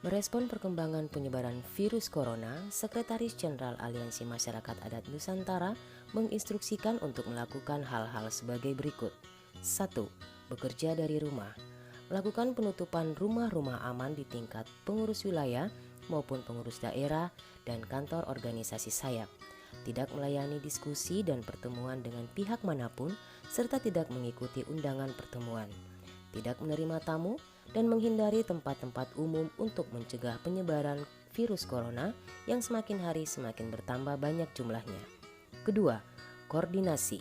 Merespon perkembangan penyebaran virus corona, Sekretaris Jenderal Aliansi Masyarakat Adat Nusantara menginstruksikan untuk melakukan hal-hal sebagai berikut. 1. Bekerja dari rumah. Melakukan penutupan rumah-rumah aman di tingkat pengurus wilayah maupun pengurus daerah dan kantor organisasi sayap. Tidak melayani diskusi dan pertemuan dengan pihak manapun serta tidak mengikuti undangan pertemuan. Tidak menerima tamu dan menghindari tempat-tempat umum untuk mencegah penyebaran virus corona yang semakin hari semakin bertambah banyak jumlahnya. Kedua, koordinasi.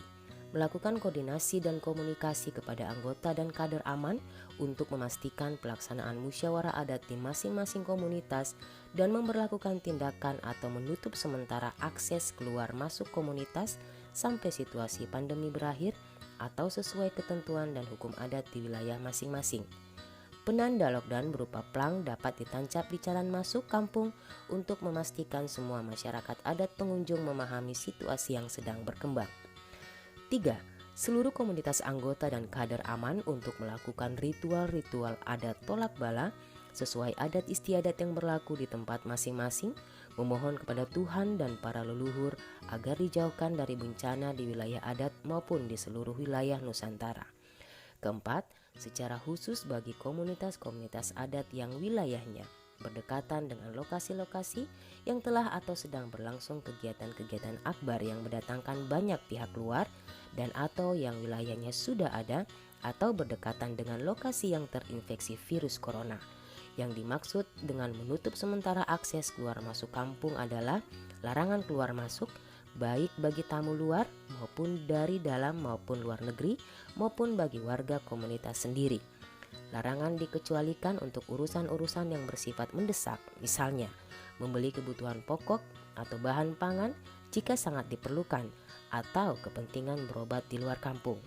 Melakukan koordinasi dan komunikasi kepada anggota dan kader aman untuk memastikan pelaksanaan musyawarah adat di masing-masing komunitas dan memberlakukan tindakan atau menutup sementara akses keluar masuk komunitas sampai situasi pandemi berakhir atau sesuai ketentuan dan hukum adat di wilayah masing-masing. Penanda lockdown berupa plang dapat ditancap di jalan masuk kampung untuk memastikan semua masyarakat adat pengunjung memahami situasi yang sedang berkembang. 3. Seluruh komunitas anggota dan kader aman untuk melakukan ritual-ritual adat tolak bala sesuai adat istiadat yang berlaku di tempat masing-masing, memohon kepada Tuhan dan para leluhur agar dijauhkan dari bencana di wilayah adat maupun di seluruh wilayah Nusantara. Keempat, secara khusus bagi komunitas-komunitas adat yang wilayahnya berdekatan dengan lokasi-lokasi yang telah atau sedang berlangsung kegiatan-kegiatan akbar yang mendatangkan banyak pihak luar dan atau yang wilayahnya sudah ada atau berdekatan dengan lokasi yang terinfeksi virus corona. Yang dimaksud dengan menutup sementara akses keluar masuk kampung adalah larangan keluar masuk baik bagi tamu luar maupun dari dalam maupun luar negeri maupun bagi warga komunitas sendiri. Larangan dikecualikan untuk urusan-urusan yang bersifat mendesak, misalnya membeli kebutuhan pokok atau bahan pangan jika sangat diperlukan atau kepentingan berobat di luar kampung.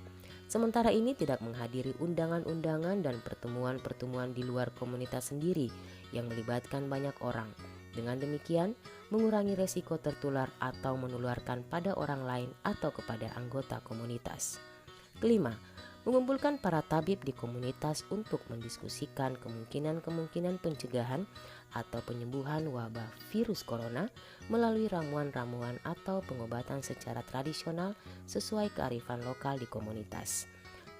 Sementara ini tidak menghadiri undangan-undangan dan pertemuan-pertemuan di luar komunitas sendiri yang melibatkan banyak orang. Dengan demikian, mengurangi resiko tertular atau menularkan pada orang lain atau kepada anggota komunitas. Kelima, mengumpulkan para tabib di komunitas untuk mendiskusikan kemungkinan-kemungkinan pencegahan atau penyembuhan wabah virus corona melalui ramuan-ramuan atau pengobatan secara tradisional sesuai kearifan lokal di komunitas.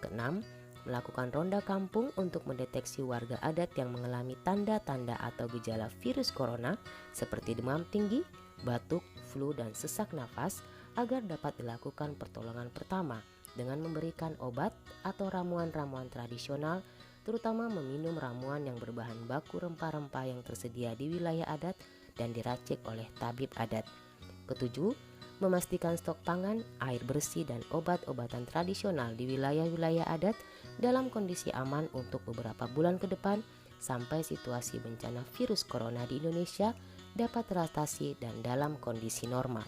Keenam, melakukan ronda kampung untuk mendeteksi warga adat yang mengalami tanda-tanda atau gejala virus corona seperti demam tinggi, batuk, flu, dan sesak nafas agar dapat dilakukan pertolongan pertama dengan memberikan obat atau ramuan-ramuan tradisional, terutama meminum ramuan yang berbahan baku rempah-rempah yang tersedia di wilayah adat dan diracik oleh tabib adat. Ketujuh, memastikan stok pangan, air bersih, dan obat-obatan tradisional di wilayah-wilayah adat dalam kondisi aman untuk beberapa bulan ke depan sampai situasi bencana virus corona di Indonesia dapat teratasi dan dalam kondisi normal.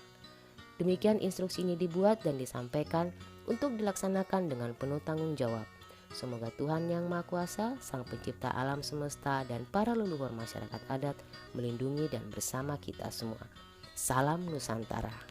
Demikian instruksi ini dibuat dan disampaikan untuk dilaksanakan dengan penuh tanggung jawab. Semoga Tuhan Yang Maha Kuasa, Sang Pencipta alam semesta dan para leluhur masyarakat adat melindungi dan bersama kita semua. Salam Nusantara.